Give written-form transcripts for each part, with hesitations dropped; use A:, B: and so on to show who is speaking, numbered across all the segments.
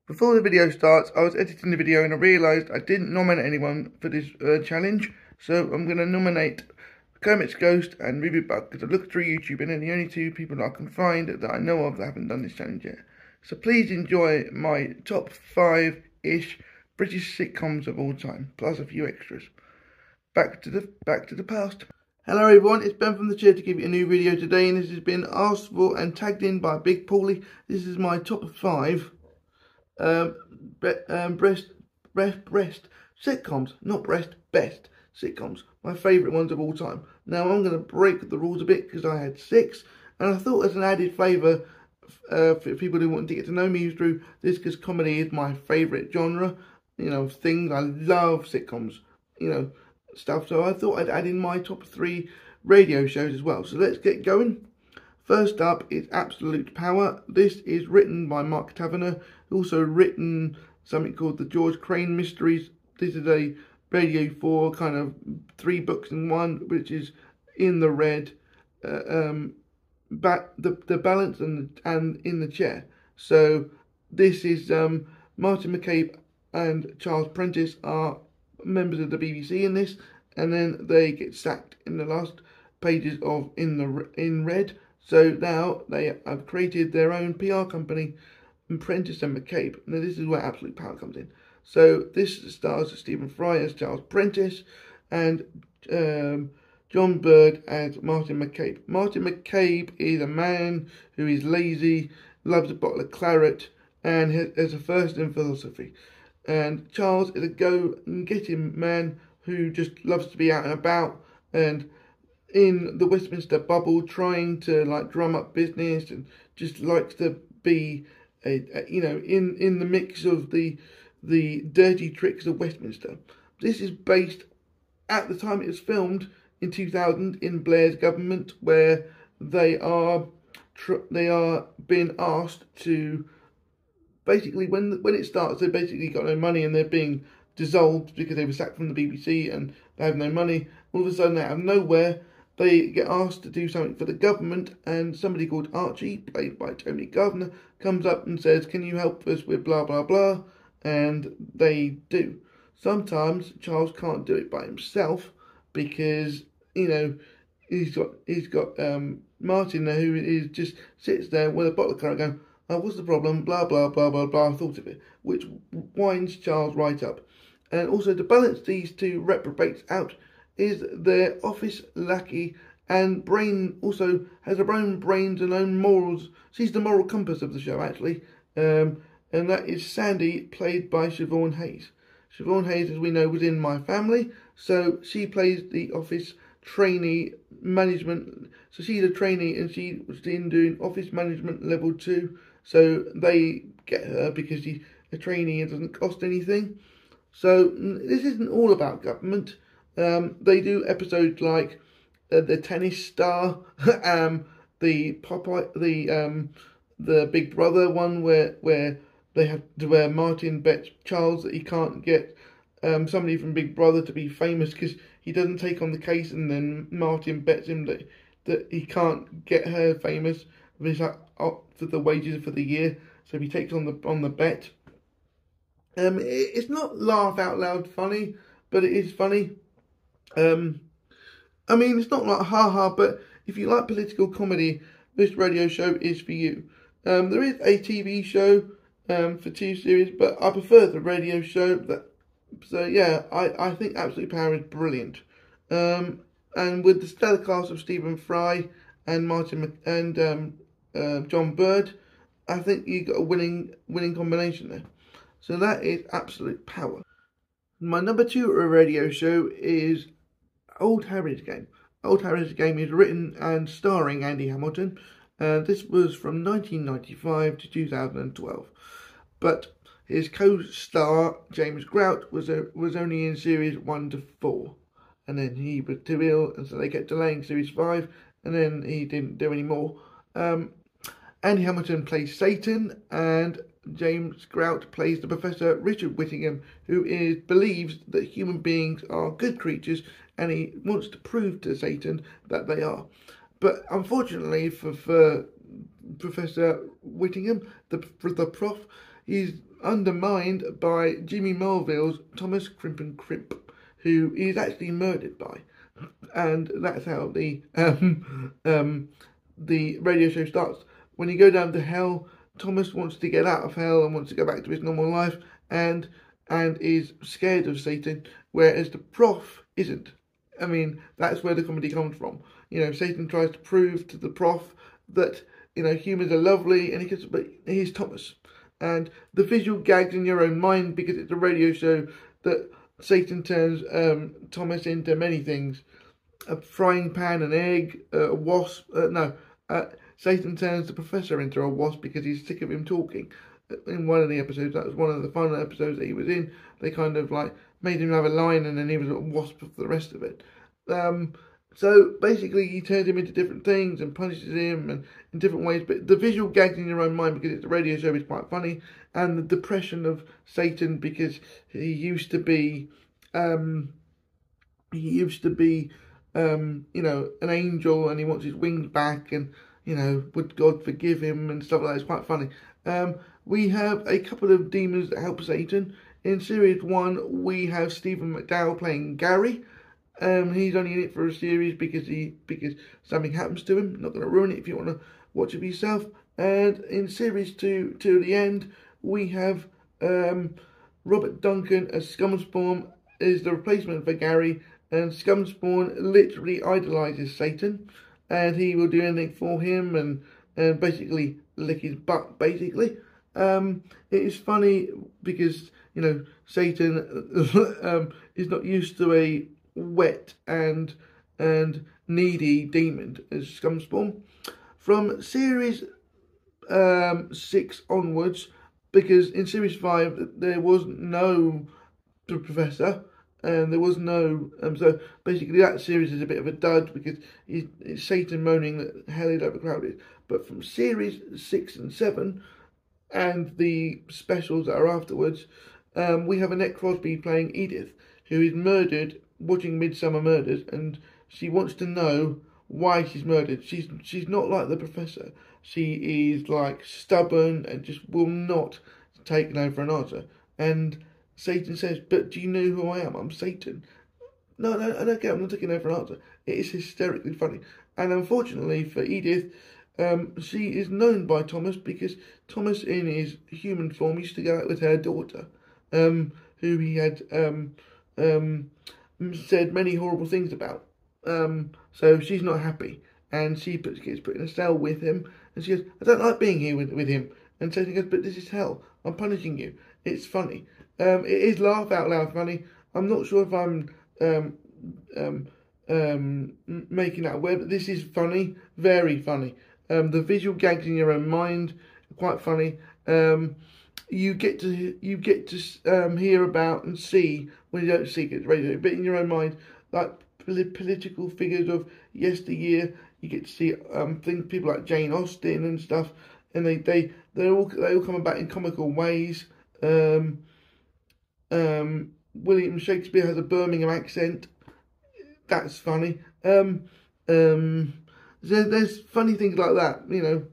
A: Before the video starts, I was editing the video and I realised I didn't nominate anyone for this challenge, so I'm going to nominate Kermit's Ghost and Ruby Buck because I looked through YouTube and they're the only two people that I can find that I know of that haven't done this challenge yet. So please enjoy my top 5-ish British sitcoms of all time, plus a few extras. Back to the past. Hello everyone, it's Ben from the chair to give you a new video today, and this has been asked for and tagged in by Big Paulie. This is my top 5 breast sitcoms, not best sitcoms, my favourite ones of all time. Now I'm going to break the rules a bit because I had 6, and I thought as an added flavour for people who want to get to know me through this, because comedy is my favourite genre, things. I love sitcoms, stuff, so I thought I'd add in my top 3 radio shows as well. So let's get going. First up is Absolute Power. This is written by Mark Taverner, who also written something called The George Crane Mysteries. This is a Radio 4 kind of 3 books in one, which is In the Red, The Balance and In the Chair. So this is Martin McCabe and Charles Prentice are members of the BBC in this, and then they get sacked in the last pages of In Red. So now they have created their own PR company, Prentice and McCabe. Now this is where Absolute Power comes in. So this stars Stephen Fry as Charles Prentice and John Bird as Martin McCabe. Martin McCabe is a man who is lazy, loves a bottle of claret, and has a first in philosophy. And Charles is a go-and-get-him man who just loves to be out and about and in the Westminster bubble, trying to drum up business, and just likes to be in the mix of the dirty tricks of Westminster. This is based at the time it was filmed in 2000 in Blair's government, where they are being asked to basically, when it starts, they basically got no money and they're being dissolved because they were sacked from the BBC and they have no money. All of a sudden, out of nowhere, they get asked to do something for the government, and somebody called Archie, played by Tony Gardner, comes up and says, "Can you help us with blah blah blah?" And they do. Sometimes Charles can't do it by himself because he's got Martin there, who is just sits there with a bottle of claret going, "Oh, what's the problem? Blah blah blah blah blah. I thought of it," which winds Charles right up. And also, to balance these two reprobates out is their office lackey, and Brain also has her own brains and own morals. She's the moral compass of the show, actually, and that is Sandy, played by Siobhan Hayes. Siobhan Hayes, as we know, was in My Family, so she plays the office trainee management. So she's a trainee and she was in doing office management level 2. So they get her because she's a trainee and doesn't cost anything. So this isn't all about government. They do episodes like the tennis star, the Popeye, the Big Brother one, where they have to, where Martin bets Charles that he can't get somebody from Big Brother to be famous because he doesn't take on the case, and then Martin bets him that he can't get her famous. He's like up for the wages for the year, so he takes on the bet. It's not laugh out loud funny, but it is funny. I mean, it's not like ha, but if you like political comedy, this radio show is for you. There is a TV show for 2 series, but I prefer the radio show. So yeah, I think Absolute Power is brilliant. And with the stellar cast of Stephen Fry and John Bird, I think you got a winning combination there. So that is Absolute Power. My number 2 radio show is Old Harry's Game. Old Harry's Game is written and starring Andy Hamilton. This was from 1995 to 2012. But his co-star James Grout was only in series 1 to 4, and then he was too ill, and so they kept delaying series 5, and then he didn't do any more. Andy Hamilton plays Satan, and James Grout plays the Professor Richard Whittingham, who believes that human beings are good creatures, and he wants to prove to Satan that they are. But unfortunately for Professor Whittingham, the prof, he's undermined by Jimmy Marville's Thomas Crimp and Crimp, who he is actually murdered by, and that's how the radio show starts. When you go down to hell, Thomas wants to get out of hell and wants to go back to his normal life, and is scared of Satan, whereas the prof isn't. I mean, that's where the comedy comes from. You know, Satan tries to prove to the prof that, you know, humans are lovely, and he goes, but he's Thomas. And the visual gags in your own mind, because it's a radio show that Satan turns Thomas into many things. A frying pan, an egg, a wasp. Satan turns the professor into a wasp because he's sick of him talking. In one of the episodes, that was one of the final episodes that he was in, they kind of like made him have a line, and then he was a wasp for the rest of it. So basically he turns him into different things and punishes him and in different ways, but the visual gags in your own mind, because it's a radio show, is quite funny. And the depression of Satan, because he used to be you know, an angel, and he wants his wings back, and, you know, would God forgive him and stuff like that. It's quite funny. We have a couple of demons that help Satan. In series 1, we have Stephen McDowell playing Gary. He's only in it for a series because something happens to him. Not going to ruin it if you want to watch it for yourself. And in series 2, to the end, we have Robert Duncan as Scumspawn is the replacement for Gary. And Scumspawn literally idolises Satan, and he will do anything for him and basically lick his butt, basically. It is funny because, you know, Satan is not used to a wet and needy demon as Scumspawn. From series 6 onwards, because in series 5 there was no professor, and there was no so basically that series is a bit of a dud because it's Satan moaning that hell is overcrowded. But from series 6 and 7 and the specials that are afterwards, we have Annette Crosby playing Edith, who is murdered watching Midsummer Murders, and she wants to know why she's murdered. She's not like the professor. She is like stubborn and just will not take no for an answer. And Satan says, but do you know who I am? I'm Satan. No, I don't care. I'm not taking no for an answer. It is hysterically funny. And unfortunately for Edith, she is known by Thomas because Thomas, in his human form, used to go out with her daughter, who he had said many horrible things about. So she's not happy, and she gets put in a cell with him, and she goes, I don't like being here with him. And Satan goes, but this is hell. I'm punishing you. It's funny. It is laugh out loud funny. I'm not sure if I'm making that aware, but this is funny, very funny. The visual gags in your own mind are quite funny. You get to hear about and see, when you don't see it radio, but in your own mind, like political figures of yesteryear. You get to see things, people like Jane Austen and stuff, and they all come about in comical ways. William Shakespeare has a Birmingham accent. That's funny. There's funny things like that, you know.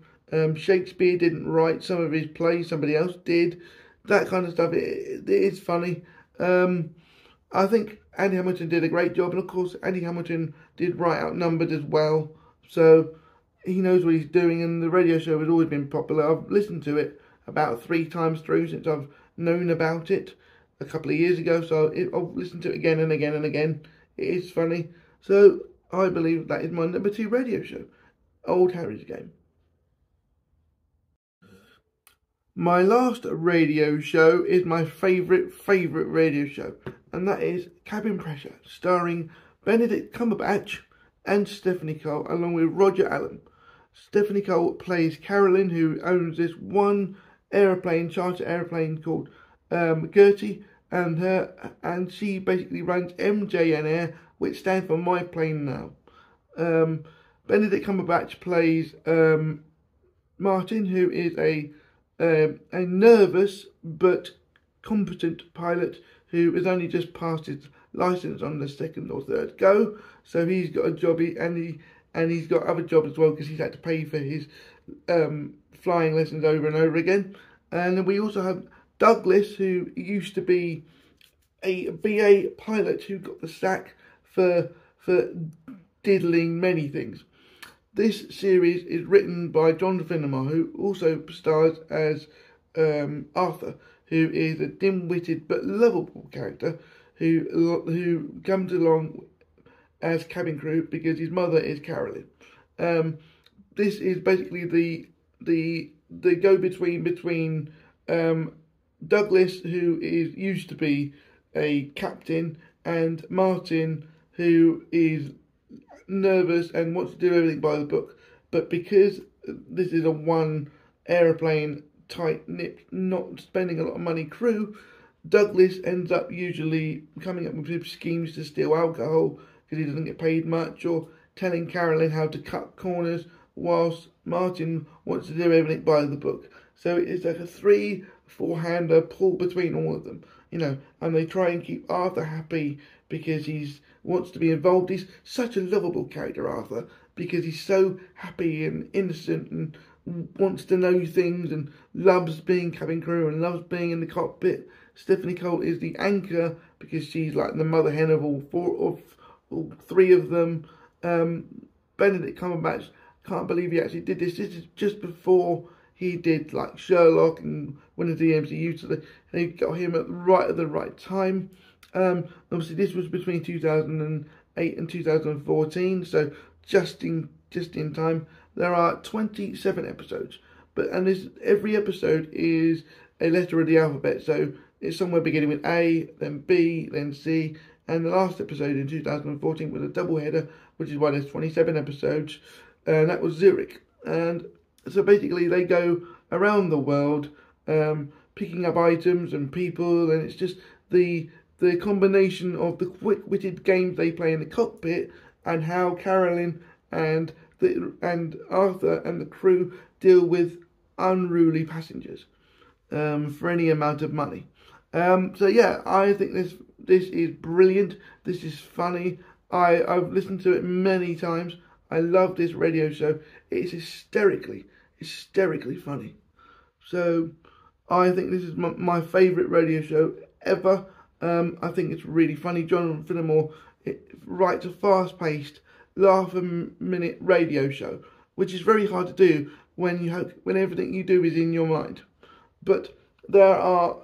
A: Shakespeare didn't write some of his plays, somebody else did. That kind of stuff, it is funny. I think Andy Hamilton did a great job, and of course Andy Hamilton did write Outnumbered as well, so he knows what he's doing, and the radio show has always been popular. I've listened to it about 3 times through since I've known about it a couple of years ago, so I'll listen to it again and again and again. It is funny. So I believe that is my number 2 radio show, Old Harry's Game. My last radio show is my favourite radio show, and that is Cabin Pressure, starring Benedict Cumberbatch and Stephanie Cole, along with Roger Allen. Stephanie Cole plays Carolyn, who owns this one charter aeroplane called Gertie, and she basically runs MJN Air, which stands for My Plane Now. Benedict Cumberbatch plays Martin, who is a nervous but competent pilot who has only just passed his license on the 2nd or 3rd go. So he's got a job, and he's got other jobs as well because he's had to pay for his flying lessons over and over again. And then we also have Douglas, who used to be a BA pilot who got the sack for diddling many things. This series is written by John Finnemore, who also stars as Arthur, who is a dim-witted but lovable character who comes along as cabin crew because his mother is Carolyn. This is basically the go-between between Douglas, who is used to be a captain, and Martin, who is nervous and wants to do everything by the book. But because this is a one aeroplane, tight-knit, not spending a lot of money crew, Douglas ends up usually coming up with schemes to steal alcohol because he doesn't get paid much, or telling Carolyn how to cut corners, whilst Martin wants to do everything by the book. So it's like a 3-4-hander pull between all of them, and they try and keep Arthur happy because he wants to be involved. He's such a lovable character, Arthur, because he's so happy and innocent and wants to know things and loves being cabin crew and loves being in the cockpit. Stephanie Cole is the anchor because she's like the mother hen of all three of them. Benedict Cumberbatch, can't believe he actually did this. This is just before he did like Sherlock and one of the MCU, so they got him at the right time. Obviously this was between 2008 and 2014, so just in time. There are 27 episodes, and every episode is a letter of the alphabet, so it's somewhere beginning with A, then B, then C, and the last episode in 2014 was a doubleheader, which is why there's 27 episodes, and that was Zurich. And so basically they go around the world picking up items and people, and it's just the combination of the quick-witted games they play in the cockpit and how Carolyn and Arthur and the crew deal with unruly passengers for any amount of money. So yeah, I think this is brilliant. This is funny. I've listened to it many times. I love this radio show. It's hysterically funny. So I think this is my favourite radio show ever. I think it's really funny. John Finnemore writes a fast-paced, laugh-a-minute radio show, which is very hard to do when everything you do is in your mind. But there are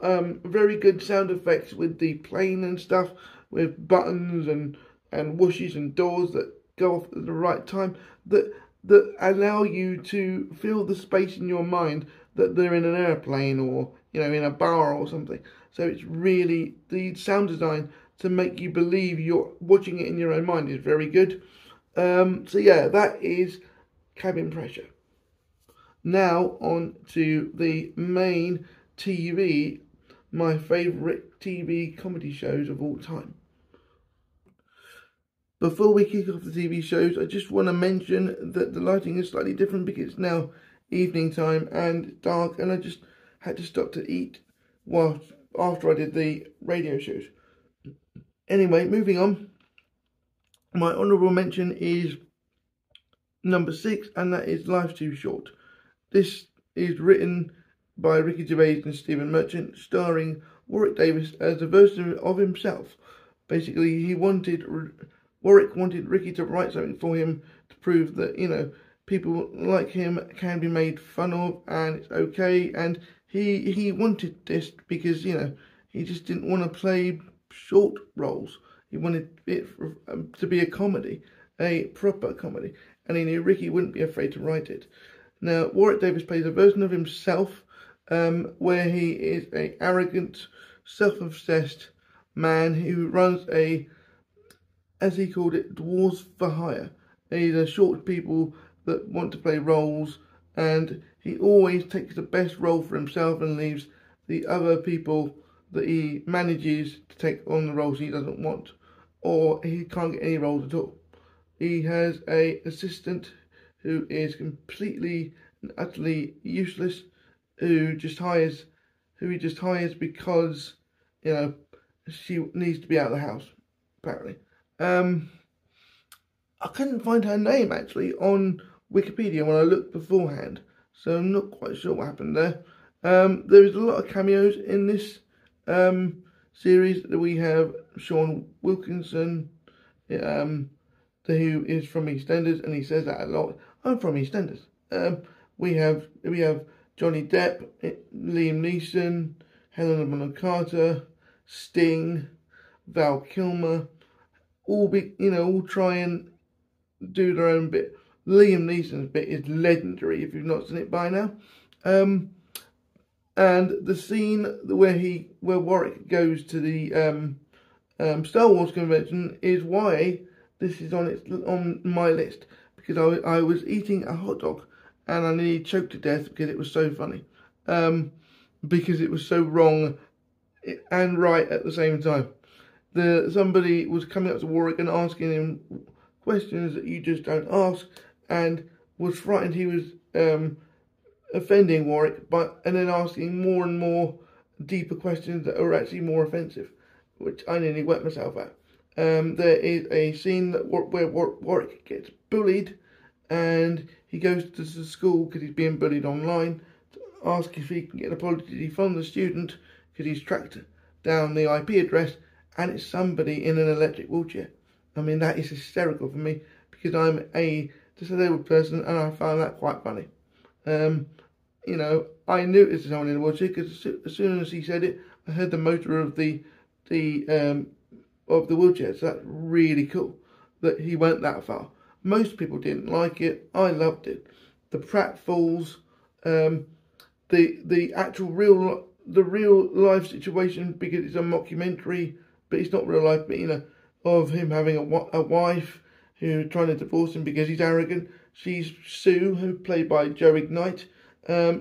A: very good sound effects with the plane and stuff, with buttons and whooshes and doors that go off at the right time, that allow you to feel the space in your mind that they're in an airplane or in a bar or something. So it's really, the sound design to make you believe you're watching it in your own mind is very good. So yeah, that is Cabin Pressure. Now on to the main TV, my favourite TV comedy shows of all time. Before we kick off the TV shows, I just want to mention that the lighting is slightly different because it's now evening time and dark, and I just had to stop to eat after I did the radio shows. Anyway, moving on. My honourable mention is number 6, and that is Life's Too Short. This is written by Ricky Gervais and Stephen Merchant, starring Warwick Davis as a version of himself. Basically, Warwick wanted Ricky to write something for him to prove that, people like him can be made fun of and it's okay. And he wanted this because, he just didn't want to play short roles. He wanted it to be a comedy, a proper comedy. And he knew Ricky wouldn't be afraid to write it. Now, Warwick Davis plays a version of himself where he is an arrogant, self-obsessed man who runs as he called it, dwarves for hire. He's a short people that want to play roles, and he always takes the best role for himself and leaves the other people that he manages to take on the roles he doesn't want, or he can't get any roles at all. He has an assistant who is completely and utterly useless, who he just hires because, she needs to be out of the house, apparently. I couldn't find her name actually on Wikipedia when I looked beforehand, so I'm not quite sure what happened there. There is a lot of cameos in this series. That we have Sean Wilkinson, who is from EastEnders, and he says that a lot. I'm from EastEnders. We have Johnny Depp, Liam Neeson, Helena Bonham Carter, Sting, Val Kilmer, all try and do their own bit. Liam Neeson's bit is legendary if you've not seen it by now. And the scene where Warwick goes to the Star Wars convention is why this is on my list, because I was eating a hot dog and I nearly choked to death because it was so funny, because it was so wrong and right at the same time. Somebody was coming up to Warwick and asking him questions that you just don't ask, and was frightened he was offending Warwick, and then asking more and more deeper questions that are actually more offensive, which I nearly wet myself at. There is a scene where Warwick gets bullied, and he goes to the school because he's being bullied online to ask if he can get an apology from the student because he's tracked down the IP address, and it's somebody in an electric wheelchair. I mean, that is hysterical for me because I'm a disabled person, and I found that quite funny. I knew it was someone in a wheelchair because as soon as he said it, I heard the motor of the wheelchair. So that's really cool that he went that far. Most people didn't like it. I loved it. The pratfalls, the actual real life situation, because it's a mockumentary, but it's not real life. But of him having a wife who's trying to divorce him because he's arrogant. She's Sue, who played by Joe Ignite.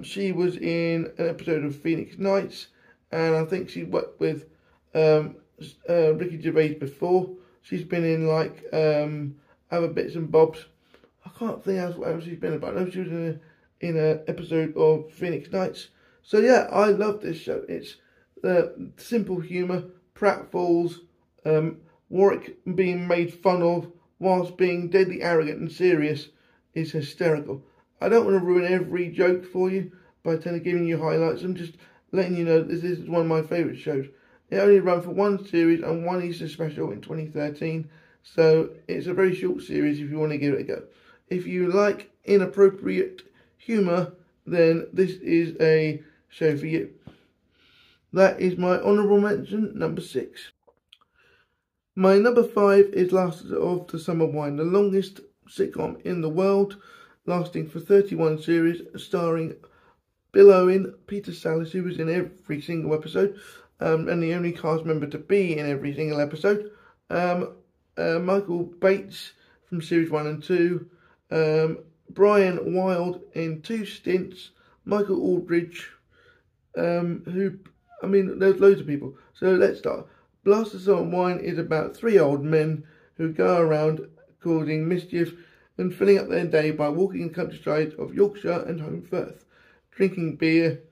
A: She was in an episode of Phoenix Nights, and I think she worked with Ricky Gervais before. She's been in other bits and bobs. I can't think what else she's been about. I know she was in an episode of Phoenix Nights. So yeah, I love this show. It's simple humour, pratfalls, Warwick being made fun of whilst being deadly arrogant and serious is hysterical. I don't want to ruin every joke for you by giving you highlights. I'm just letting you know this is one of my favourite shows. It only ran for one series and one Easter special in 2013, so it's a very short series if you want to give it a go. If you like inappropriate humour, then this is a show for you. That is my honourable mention, number 6. My number 5 is Last of the Summer Wine, the longest sitcom in the world, lasting for 31 series, starring Bill Owen, Peter Sallis, who was in every single episode, and the only cast member to be in every single episode, Michael Bates from series 1 and 2, Brian Wilde in 2 stints, Michael Aldridge, there's loads of people. So let's start. Blast of Summer Wine is about 3 old men who go around causing mischief and filling up their day by walking in the countryside of Yorkshire and Home Firth, drinking beer,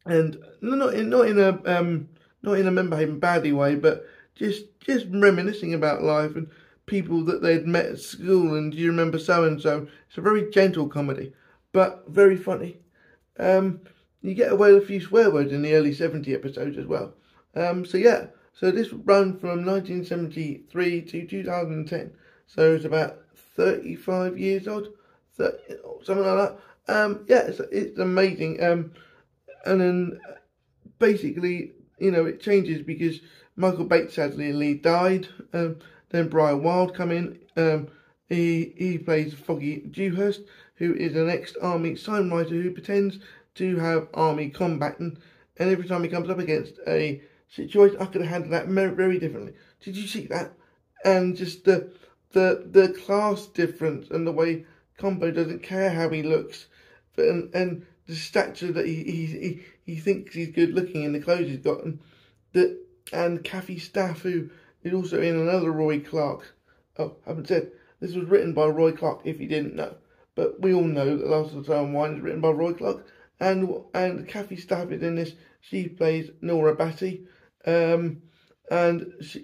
A: and not in a member-hating baddie way, but just reminiscing about life and people that they'd met at school, and do you remember so and so. It's a very gentle comedy, but very funny. You get away with a few swear words in the early 70 episodes as well. So this ran from 1973 to 2010. So it's about 35 years old, something like that. It's amazing. And then basically, it changes because Michael Bates sadly died. Then Brian Wilde come in. He plays Foggy Dewhurst, who is an ex-army sign writer who pretends to have army combatant, and every time he comes up against a situation, I could have handled that very differently. Did you see that? And just the class difference and the way Combo doesn't care how he looks, and the stature that he thinks he's good looking in the clothes he's got, and Kathy Staff, who is also in another Roy Clark. Oh, I haven't said this was written by Roy Clark if you didn't know, but we all know that Last of the Summer Wine is written by Roy Clark, and Kathy Staff is in this. She plays Nora Batty. And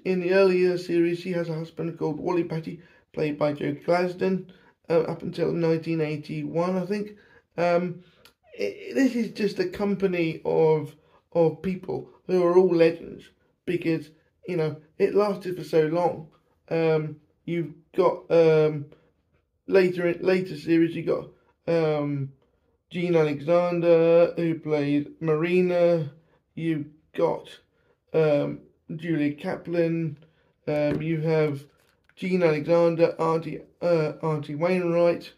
A: in the earlier series, she has a husband called Wally Batty, played by Joe Glasden, up until 1981, I think. this is just a company of people who are all legends because it lasted for so long. You've got later series you got Gene Alexander who played Marina. You've got Julia Kaplan. You have Gene Alexander, Auntie Wainwright.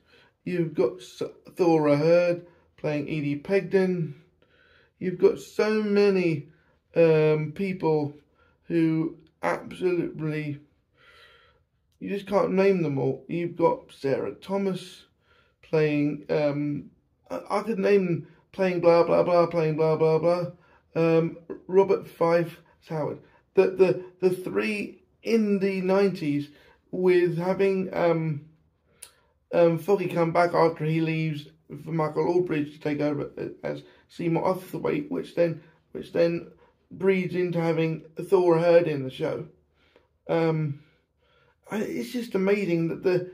A: You've got Thora Hird playing Edie Pegden. You've got so many people who absolutely, you just can't name them all. You've got Sarah Thomas playing, I could name them, playing blah blah blah, playing blah blah blah. Robert Fife Howard. The three in the 90s with having Foggy come back after he leaves for Michael Aldridge to take over as Seymour Othwaite, which then breeds into having Thor Hird in the show. It's just amazing that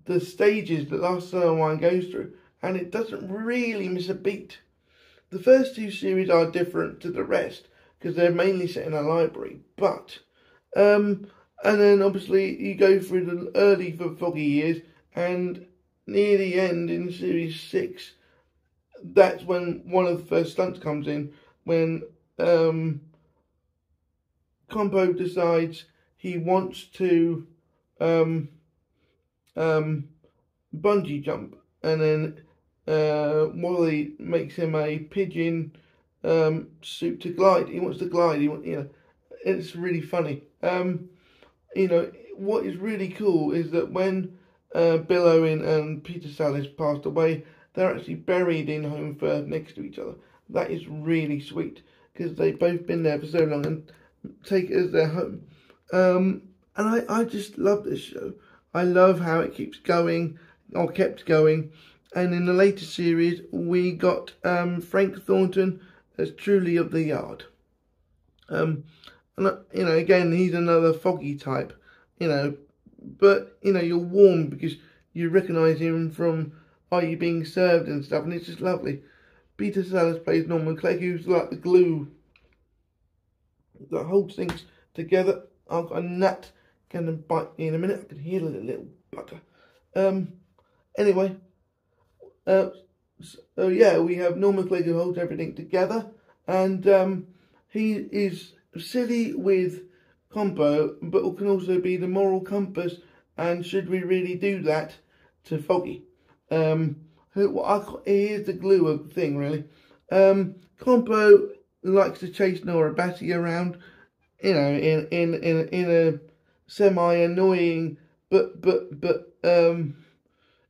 A: the stages that Last Summer Wine goes through, and it doesn't really miss a beat. The first two series are different to the rest because they're mainly set in a library, but and then obviously you go through the early Foggy years, and near the end in series 6, that's when one of the first stunts comes in, when Compo decides he wants to bungee jump, and then Wally makes him a pigeon suit to glide. He wants to glide. It's really funny. What is really cool is that when Bill Owen and Peter Sallis passed away, they're actually buried in Holmfirth next to each other. That is really sweet because they've both been there for so long and take it as their home. And I just love this show. I love how it keeps going, or kept going. And in the later series, we got Frank Thornton as Truly of the Yard. And again, he's another Foggy type, but you're warm because you recognise him from Are You Being Served and stuff, and it's just lovely. Peter Sellers plays Norman Clegg, who's like the glue that holds things together. I've got a gnat going to bite me in a minute. I can hear a little bugger. Anyway, so yeah, we have Norman Clegg who holds everything together, and he is silly with Compo, but can also be the moral compass. And should we really do that to Foggy? Here's the glue of the thing, really. Compo likes to chase Nora Batty around, in a semi-annoying but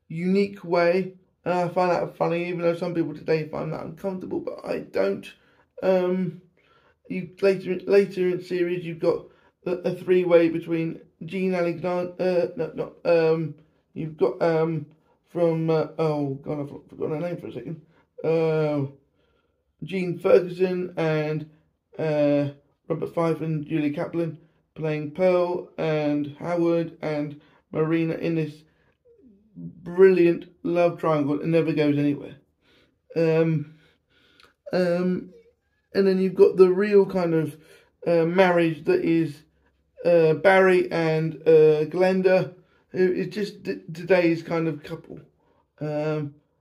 A: unique way. I find that funny, even though some people today find that uncomfortable, but I don't. Later in the series, you've got a three-way between Gene Alexander. You've got from oh god, I've forgotten her name for a second. Gene Ferguson and Robert Fife and Julie Kaplan playing Pearl and Howard and Marina in this brilliant love triangle that never goes anywhere. And then you've got the real kind of marriage that is Barry and Glenda, who is just today's kind of couple.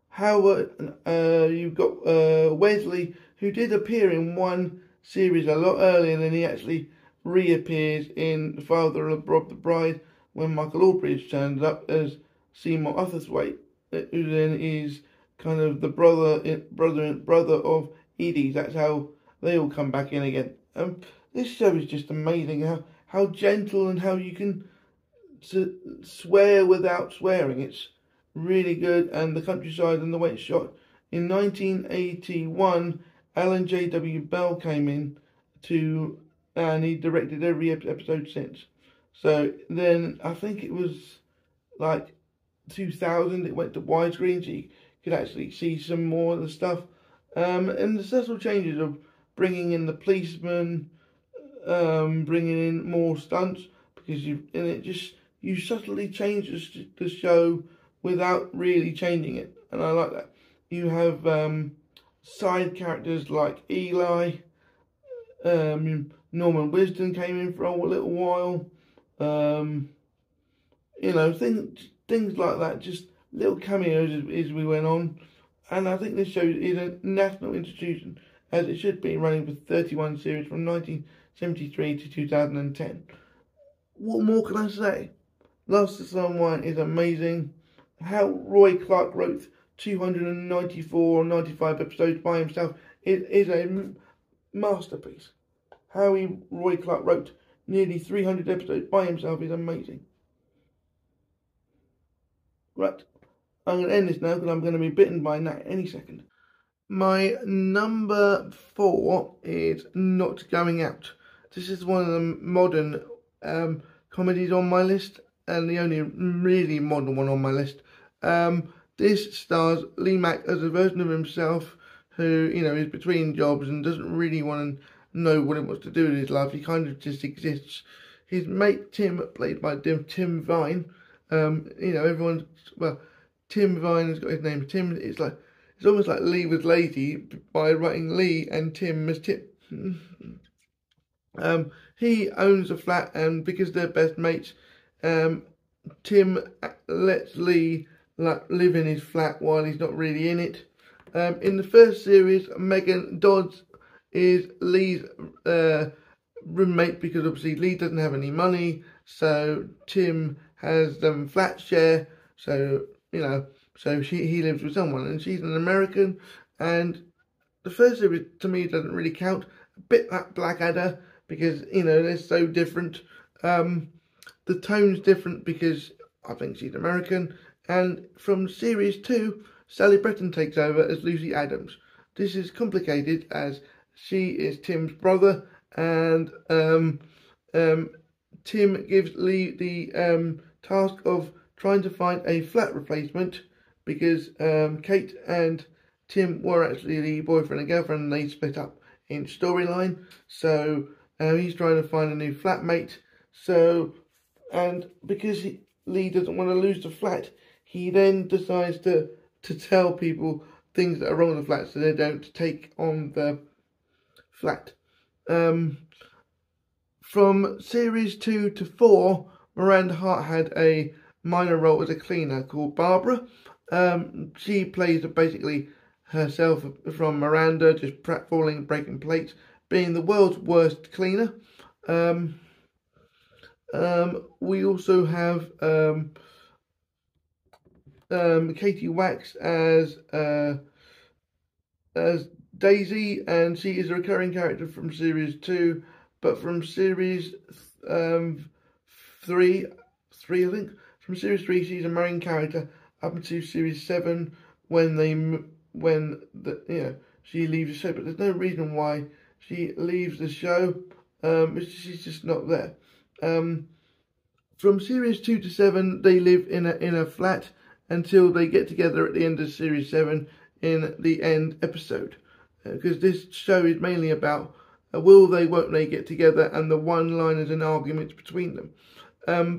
A: Howard, you've got Wesley, who did appear in one series a lot earlier, and then he actually reappears in The Father of Rob the Bride when Michael Aldridge turns up as Seymour Othwaite, who then is kind of the brother of Edie's. That's how they all come back in again. This show is just amazing. How gentle and how you can swear without swearing. It's really good, and the countryside and the way it's shot. In 1981, Alan J.W. Bell came in and he directed every episode since. So then I think it was like 2000, it went to widescreen, so you could actually see some more of the stuff. And the subtle changes of bringing in the policeman, bringing in more stunts, because you subtly change the show without really changing it, and I like that. You have side characters like Eli. Norman Wisdom came in for a little while. Um, things like that. Just little cameos as we went on. And I think this show is a national institution, as it should be, running for 31 series from 1973 to 2010. What more can I say? Lost to Someone is amazing. How Roy Clark wrote 294 or 95 episodes by himself is a masterpiece. How Roy Clark wrote nearly 300 episodes by himself is amazing. Right, I'm going to end this now because I'm going to be bitten by a gnat any second. My number 4 is Not Going Out. This is one of the modern comedies on my list, and the only really modern one on my list. This stars Lee Mack as a version of himself who, is between jobs and doesn't really want to know what he wants to do in his life. He kind of just exists. His mate Tim, played by Tim Vine, Tim Vine has got his name. Tim, it's almost like Lee was lazy by writing Lee and Tim as Tim. He owns a flat, and because they're best mates, Tim lets Lee live in his flat while he's not really in it. In the first series, Megan Dodds is Lee's roommate because obviously Lee doesn't have any money, so Tim has them flat share. So he lives with someone, and she's an American. And the first series to me doesn't really count. A bit like Blackadder because they're so different. The tone's different because I think she's American. And from series 2, Sally Breton takes over as Lucy Adams. This is complicated as she is Tim's brother, and Tim gives Lee the task of trying to find a flat replacement because Kate and Tim were actually the boyfriend and girlfriend, and they split up in storyline. So he's trying to find a new flatmate. And because Lee doesn't want to lose the flat, he then decides to tell people things that are wrong with the flat so they don't take on the flat. From series 2 to 4, Miranda Hart had a minor role as a cleaner called Barbara. She plays basically herself from Miranda, just pratfalling, breaking plates, being the world's worst cleaner. We also have Katie Wax as Daisy, and she is a recurring character from series 2, but from series 3, I think. From series 3, she's a main character up until series 7 when she leaves the show. But there's no reason why she leaves the show. She's just not there. From series 2 to 7, they live in a flat until they get together at the end of series 7 in the end episode. Because this show is mainly about will they, won't they get together, and the one-liners and arguments between them.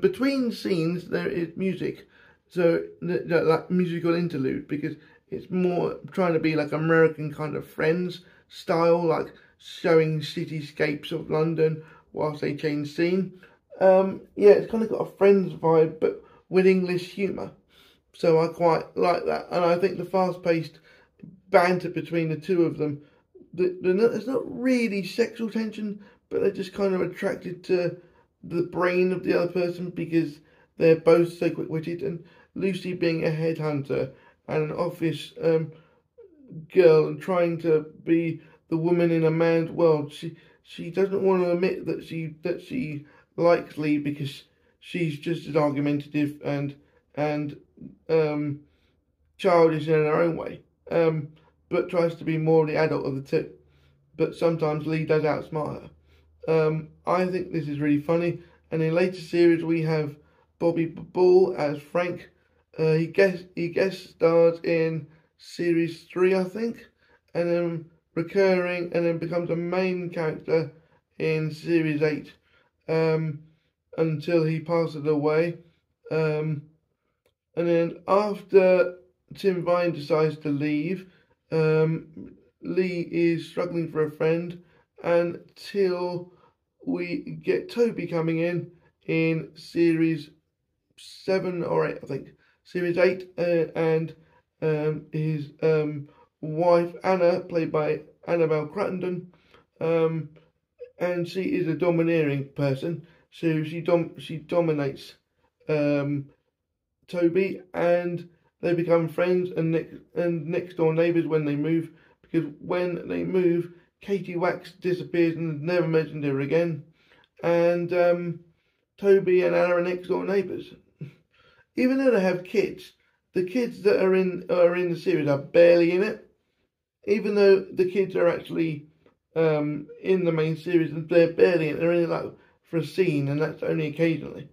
A: Between scenes there is music, so like musical interlude, because it's more trying to be like American kind of Friends style, like showing cityscapes of London whilst they change scene. It's kind of got a Friends vibe, but with English humour. So I quite like that, and I think the fast-paced banter between the two of them, there's not really sexual tension, but they're just kind of attracted to the brain of the other person because they're both so quick-witted. And Lucy being a headhunter and an office girl and trying to be the woman in a man's world, she doesn't want to admit that she likes Lee because she's just as argumentative and childish in her own way, but tries to be more the adult of the two. But sometimes Lee does outsmart her. I think this is really funny. And in later series we have Bobby Ball as Frank. He guest stars in series 3, I think, and then recurring, and then becomes a main character in series 8 until he passes away. And then after Tim Vine decides to leave. Lee is struggling for a friend until we get Toby coming in series 7 or 8, I think. Series 8, and his wife Anna, played by Annabelle Crattendon, and she is a domineering person, so she dominates Toby, and they become friends and next door neighbours when they move, because when they move, Katie Wax disappears and is never mentioned her again, and Toby and Anna are next door neighbours. Even though they have kids, the kids that are in the series are barely in it. Even though the kids are actually in the main series, and they're barely in it. They're in it like for a scene, and that's only occasionally.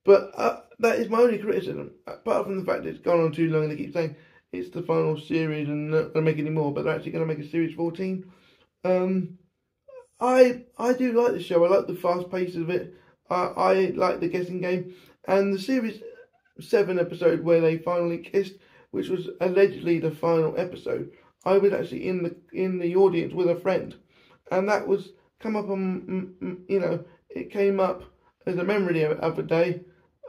A: But that is my only criticism. Apart from the fact that it's gone on too long, and they keep saying it's the final series and not going to make any more, but they're actually going to make a series 14. I do like the show. I like the fast pace of it. I like the guessing game, and the series 7 episode where they finally kissed, which was allegedly the final episode. I was actually in the audience with a friend, and that was come up on it came up as a memory of a day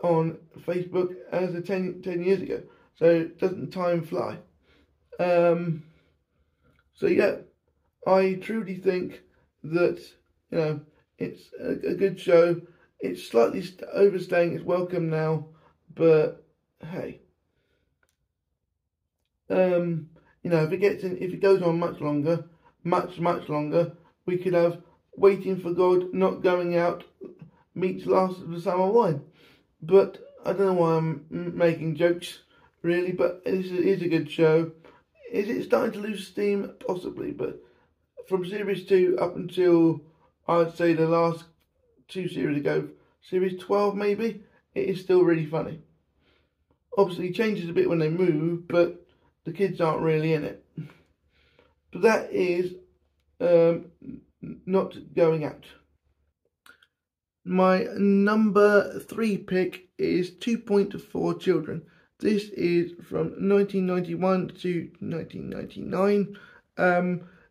A: on Facebook as a 10 years ago. So doesn't time fly? So yeah, I truly think that it's a good show. It's slightly overstaying its welcome now, but hey, if it goes on much longer, much longer, we could have Waiting for God, Not Going Out meets Last of the Summer Wine. But I don't know why I'm making jokes, really. But it is a good show. Is it starting to lose steam? Possibly, but from series 2 up until I'd say the last 2 series ago, series 12 maybe, it is still really funny. Obviously, it changes a bit when they move, but the kids aren't really in it. But that is Not Going Out. My number 3 pick is 2.4 Children. This is from 1991 to 1999.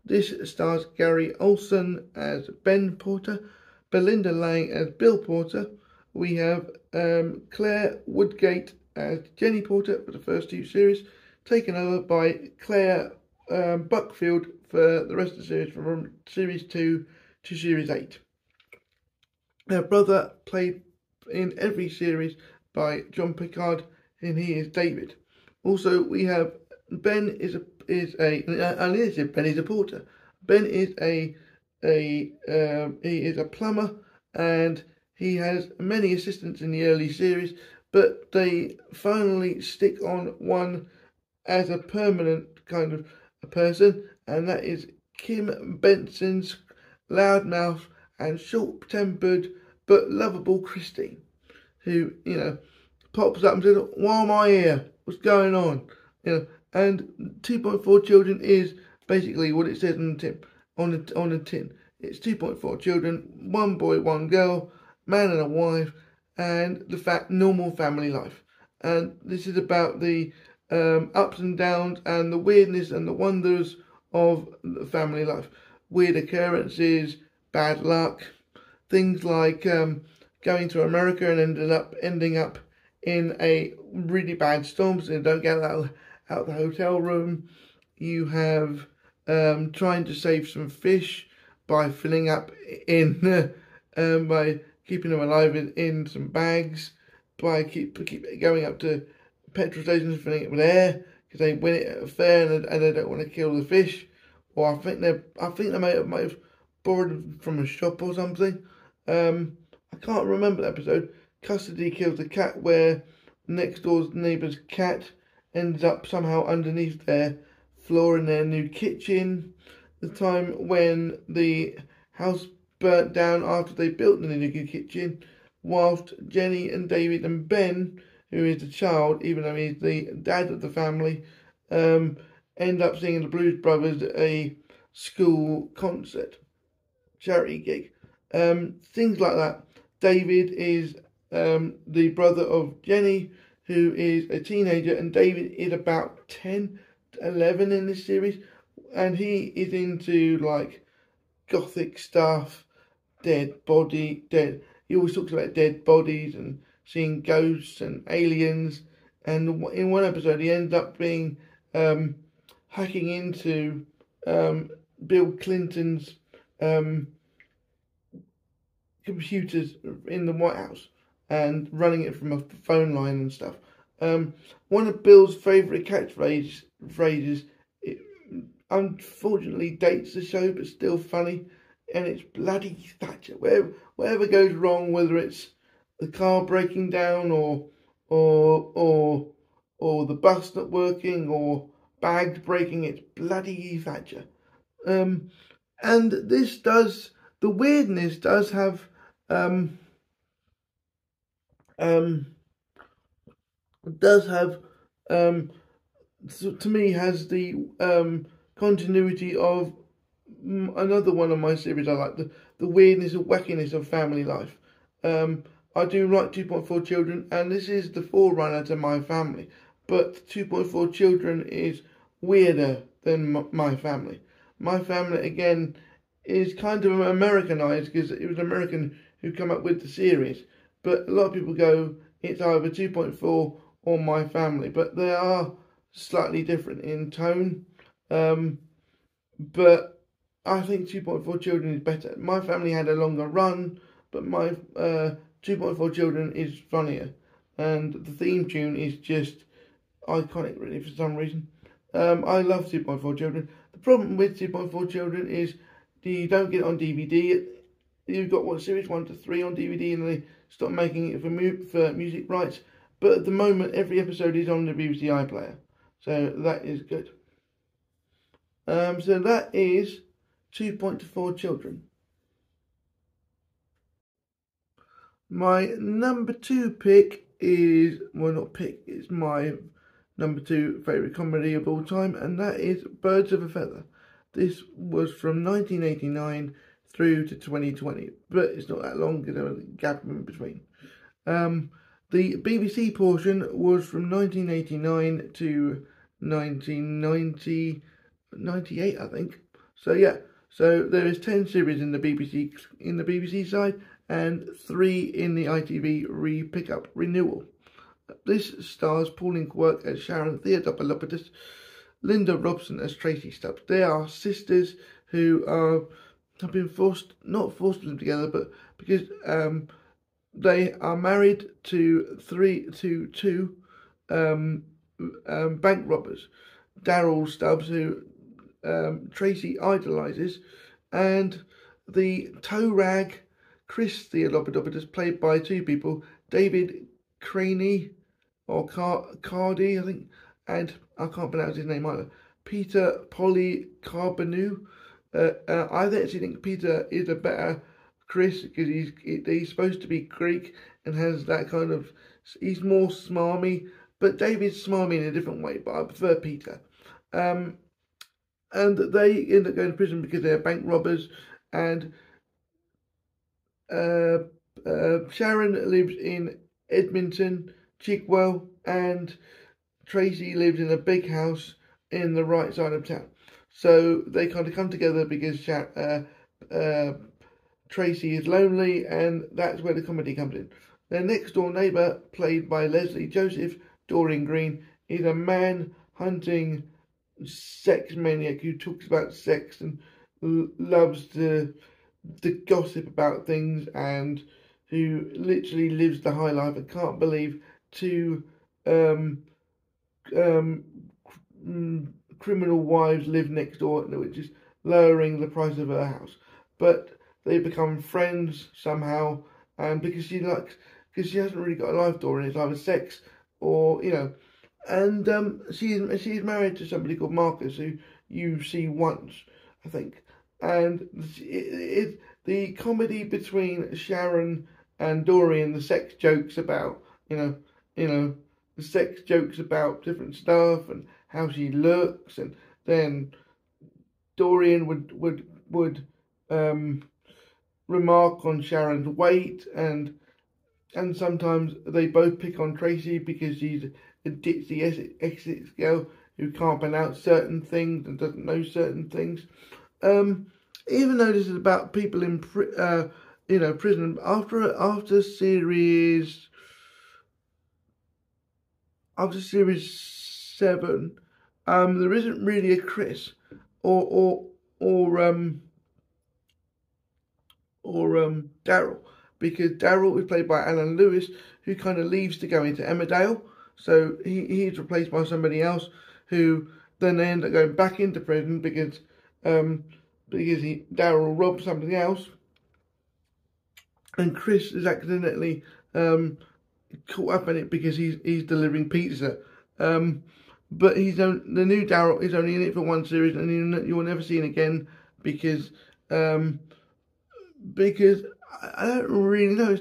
A: This stars Gary Olson as Ben Porter, Belinda Lang as Bill Porter. We have Claire Woodgate as Jenny Porter for the first 2 series, taken over by Claire Buckfield for the rest of the series, from series 2 to series 8. Her brother played in every series by John Pickard, and he is David. Also, we have Ben is a porter. Ben is he is a plumber, and he has many assistants in the early series, but they finally stick on one as a permanent kind of a person, and that is Kim Benson's loudmouth and short-tempered but lovable Christine, who pops up and says, "Why am I here? What's going on?" And 2.4 Children is basically what it says on the tin. On the tin, it's 2.4 children, 1 boy, 1 girl, man and a wife, and the normal family life. And this is about the ups and downs and the weirdness and the wonders of the family life. Weird occurrences, bad luck, things like going to America and ending up in a really bad storm, so they don't get out the hotel room. You have trying to save some fish by filling up in by keeping them alive in some bags, by keep going up to petrol stations filling it with air because they win it at a fair and they don't want to kill the fish. Or I think they might have borrowed them from a shop or something. I can't remember the episode. Custody kills the cat, where next door's neighbour's cat ends up somehow underneath their floor in their new kitchen. The time when the house burnt down after they built the new kitchen, whilst Jenny and David and Ben, who is the child, even though he's the dad of the family, end up singing the Blues Brothers at a school concert, charity gig. Things like that. David is the brother of Jenny, who is a teenager, and David is about 10, 11 in this series, and he is into like gothic stuff, dead. He always talks about dead bodies and seeing ghosts and aliens. And in one episode, he ends up being hacking into Bill Clinton's computers in the White House and running it from a phone line and stuff. One of Bill's favourite phrases, it unfortunately dates the show, but still funny, and it's bloody Thatcher. Wherever goes wrong, whether it's the car breaking down or the bus not working or bags breaking, it's bloody Thatcher. And the weirdness does have to me has the continuity of another one of my series I like, the weirdness and wackiness of family life. I do like 2.4 Children, and this is the forerunner to My Family, but 2.4 Children is weirder than My Family. My Family, again, is kind of Americanized because it was an American who came up with the series, but a lot of people go it's either 2.4 or My Family, but they are slightly different in tone. But I think 2.4 Children is better. My Family had a longer run, but my 2.4 Children is funnier, and the theme tune is just iconic, really, for some reason. I love 2.4 Children. The problem with 2.4 Children is you don't get it on DVD. You've got series 1 to 3 on DVD, and they stop making it for music rights. But at the moment, every episode is on the BBC iPlayer, so that is good. So that is 2.4 Children. My number 2 pick is, well, not pick, it's my number 2 favourite comedy of all time, and that is Birds of a Feather. This was from 1989 through to 2020, but it's not that long because there was a gap in between. The BBC portion was from 1989 to 1998, I think. So yeah, so there is 10 series in the BBC side and 3 in the ITV pickup renewal. This stars Pauline Quirk as Sharon Theodopoulos, Linda Robson as Tracy Stubbs. They are sisters who have been not forced to live together, but because they are married to two bank robbers. Daryl Stubbs, who Tracy idolises, and the toe rag Chris Theodopoulos, played by 2 people, David Craney or Cardy, I think, and I can't pronounce his name either, Peter Polycarbonou. I actually think Peter is a better Chris because he's supposed to be Greek and has that kind of, he's more smarmy, but David's smarmy in a different way, but I prefer Peter. And they end up going to prison because they're bank robbers, and Sharon lives in Edmonton, Chigwell, and Tracy lives in a big house in the right side of town. So they kind of come together because Tracy is lonely, and that's where the comedy comes in. Their next door neighbour, played by Leslie Joseph, Dorian Green, is a man hunting sex maniac who talks about sex and loves to gossip about things, and who literally lives the high life and can't believe 2 criminal wives live next door, which is lowering the price of her house. But they become friends somehow, and because she hasn't really got a life door, and it's either sex or, you know, and she's married to somebody called Marcus, who you see once, I think, and the comedy between Sharon and Dorian, the sex jokes about, you know, the sex jokes about different stuff and how she looks, and then Dorian would remark on Sharon's weight, and and sometimes they both pick on Tracy because she's a ditzy Essex girl who can't pronounce certain things and doesn't know certain things. Even though this is about people in prison, after series 7, there isn't really a Chris or Daryl, because Daryl is played by Alan Lewis, who kind of leaves to go into Emmerdale. So he's replaced by somebody else, who then they end up going back into prison because Daryl robbed something else, and Chris is accidentally caught up in it because he's delivering pizza. But the new Daryl is only in it for one series, and you'll never see him again because I don't really know.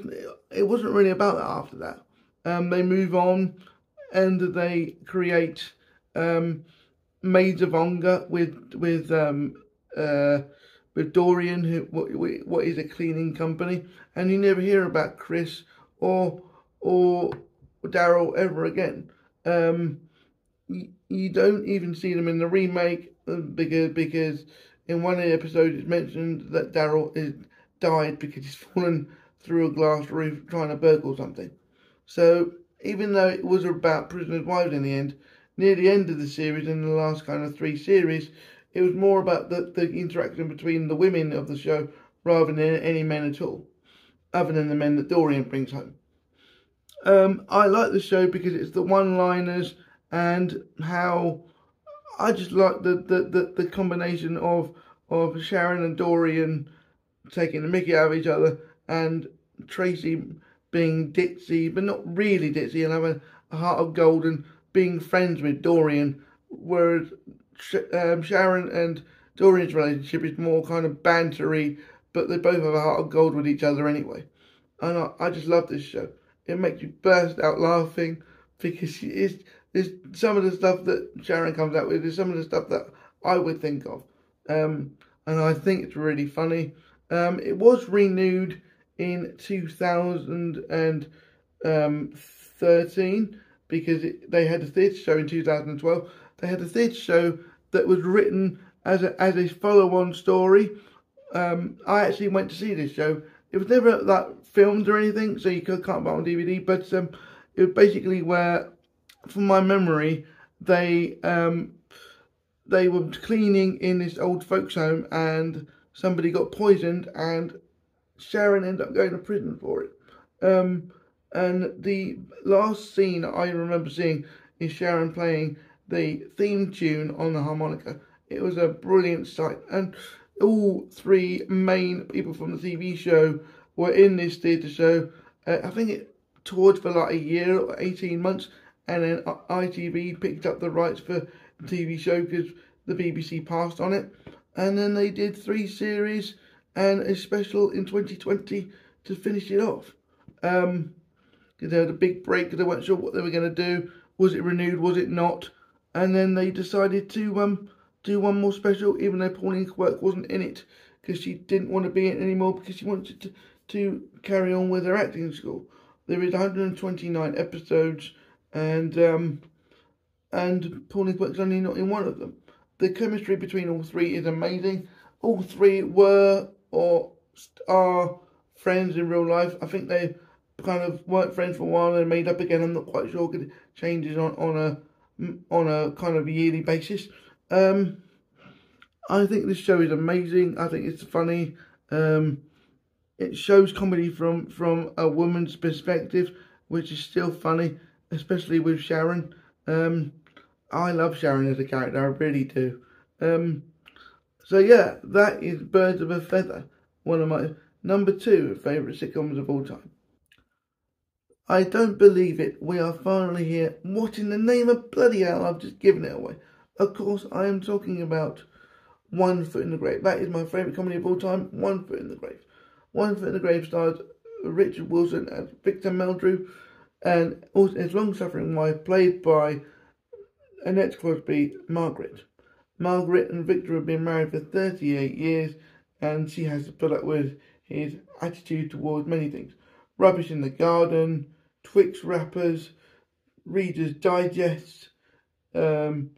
A: It wasn't really about that after that. They move on and they create Maids of Honor with Dorian, what is a cleaning company, and you never hear about Chris or Daryl ever again. You don't even see them in the remake because in one of the episodes it's mentioned that Daryl is died because he's fallen through a glass roof trying to burgle something. So even though it was about prisoners' wives in the end, near the end of the series, in the last kind of 3 series, it was more about the interaction between the women of the show rather than any men at all, other than the men that Dorian brings home. I like the show because it's the one-liners and how I just like the combination of Sharon and Dorian taking the mickey out of each other, and Tracy being ditzy but not really ditzy and having a heart of gold and being friends with Dorian, whereas Sharon and Dorian's relationship is more kind of bantery, but they both have a heart of gold with each other anyway. And I just love this show. It makes you burst out laughing because there's some of the stuff that Sharon comes out with is some of the stuff that I would think of. And I think it's really funny. It was renewed in 2013 because they had a theatre show in 2012. They had a theatre show that was written as a follow-on story. I actually went to see this show. It was never filmed or anything, so you can't buy it on DVD. But it was basically where, from my memory, they were cleaning in this old folks' home and somebody got poisoned, and Sharon ended up going to prison for it. And the last scene I remember seeing is Sharon playing the theme tune on the harmonica. It was a brilliant sight, and all 3 main people from the TV show were in this theatre show. I think it toured for like a year or 18 months, and then ITV picked up the rights for the TV show because the BBC passed on it. And then they did 3 series and a special in 2020 to finish it off. They had a big break because they weren't sure what they were going to do. Was it renewed? Was it not? And then they decided to do one more special, even though Pauline Quirk wasn't in it because she didn't want to be in it anymore because she wanted to carry on with her acting school. There is 129 episodes, and Pauline Quirk's only not in one of them. The chemistry between all 3 is amazing. All 3 were or are friends in real life. I think they kind of weren't friends for a while and made up again. I'm not quite sure because it changes on a kind of yearly basis. I think this show is amazing. I think it's funny. It shows comedy from a woman's perspective, which is still funny, especially with Sharon. I love Sharon as a character, I really do. So yeah, that is Birds of a Feather, one of my number 2 favourite sitcoms of all time. I don't believe it, we are finally here. What in the name of bloody hell, I've just given it away. Of course, I am talking about One Foot in the Grave. That is my favourite comedy of all time, One Foot in the Grave. One Foot in the Grave stars Richard Wilson as Victor Meldrew, and also his long-suffering wife, played by Annette Crosby, Margaret. Margaret and Victor have been married for 38 years, and she has to put up with his attitude towards many things. Rubbish in the Garden, Twix wrappers, Reader's Digest, Jehovah's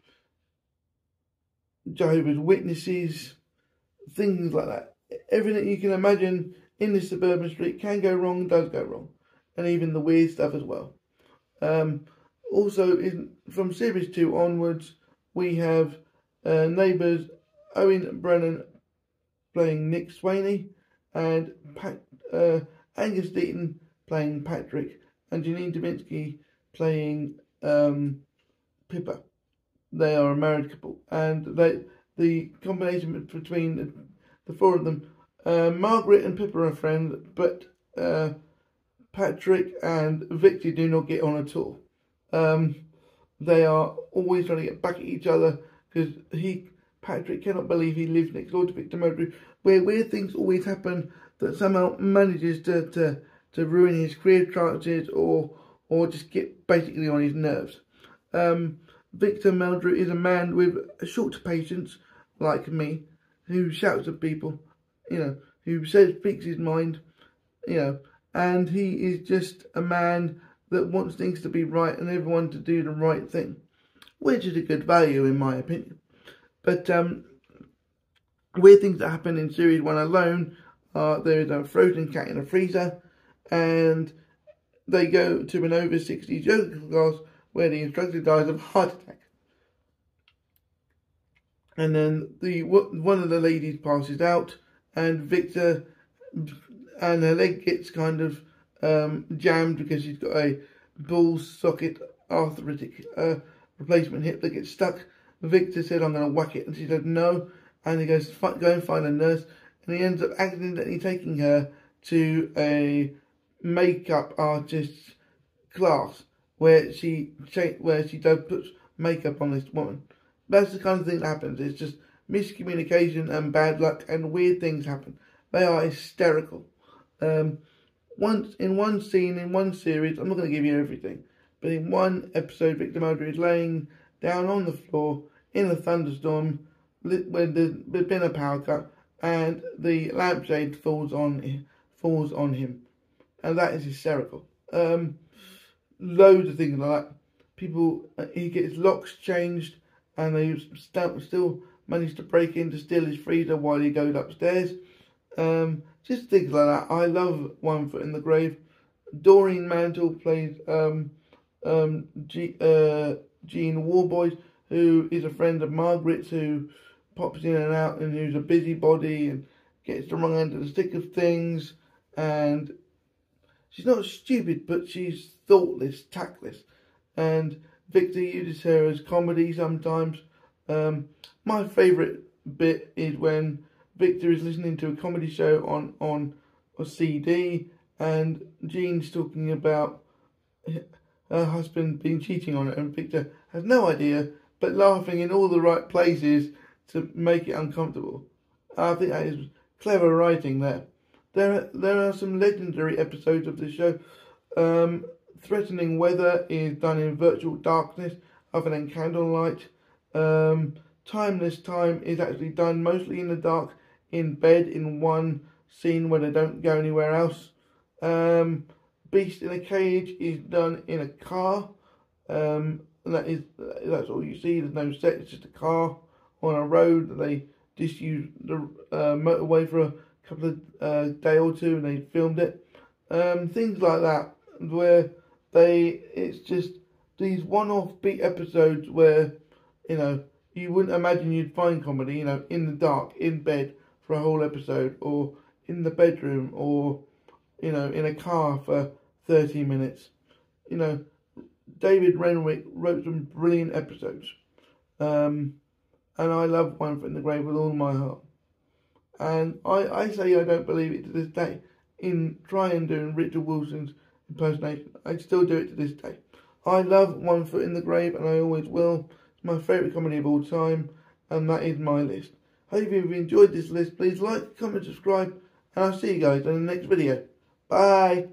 A: Witnesses, things like that. Everything you can imagine in this suburban street can go wrong, does go wrong, and even the weird stuff as well. Also, from series 2 onwards, we have Neighbours Owen Brennan playing Nick Swaney, and Angus Deaton playing Patrick, and Janine Dubinsky playing Pippa. They are a married couple, and the combination between the four of them, Margaret and Pippa are friends, but Patrick and Victor do not get on at all. They are always trying to get back at each other because Patrick cannot believe he lives next door to Victor Mowbray, where weird things always happen that somehow manages to ruin his career chances or just get basically on his nerves. Victor Meldrew is a man with a short patience, like me, who shouts at people, who speaks his mind, and he is just a man that wants things to be right and everyone to do the right thing, which is a good value in my opinion. But weird things that happen in series 1 alone are there is a frozen cat in a freezer, and they go to an over 60s yoga class where the instructor dies of a heart attack. And then one of the ladies passes out, and Victor, and her leg gets kind of jammed because she's got a ball socket arthritic replacement hip that gets stuck. Victor said, "I'm going to whack it," and she said no, and he goes, "Go and find a nurse," and he ends up accidentally taking her to a makeup artist's class where she puts makeup on this woman. That's the kind of thing that happens. It's just miscommunication and bad luck, and weird things happen. They are hysterical. Once in one scene in one series, I'm not going to give you everything, but in one episode, Victor Mowbray is laying down on the floor in a thunderstorm where there's been a power cut, and the lampshade falls on him, and that is hysterical. Loads of things like that. He gets locks changed, and they still manage to break in to steal his freezer while he goes upstairs. Just things like that. I love One Foot in the Grave. Doreen Mantle plays Jean Warboys, who is a friend of Margaret's, who pops in and out, and who's a busybody and gets the wrong end of the stick of things. And she's not stupid, but she's thoughtless, tactless. And Victor uses her as comedy sometimes. My favourite bit is when Victor is listening to a comedy show on a CD, and Jean's talking about her husband being cheating on her, and Victor has no idea, but laughing in all the right places to make it uncomfortable. I think that is clever writing there. There are some legendary episodes of the show. Threatening Weather is done in virtual darkness other than candlelight. Timeless Time is actually done mostly in the dark, in bed, in one scene where they don't go anywhere else. Beast in a Cage is done in a car. That's all you see. There's no set, it's just a car on a road that they just used the motorway for a couple of day or two, and they filmed it. Things like that, where it's just these one-off beat episodes where, you wouldn't imagine you'd find comedy, in the dark, in bed for a whole episode, or in the bedroom, or, in a car for 30 minutes. David Renwick wrote some brilliant episodes. And I love One Foot in the Grave with all my heart. And I say I don't believe it to this day. In trying doing Richard Wilson's impersonation, I still do it to this day. I love One Foot in the Grave, and I always will. It's my favourite comedy of all time, and that is my list. Hope you've enjoyed this list. Please like, comment, subscribe, and I'll see you guys in the next video. Bye!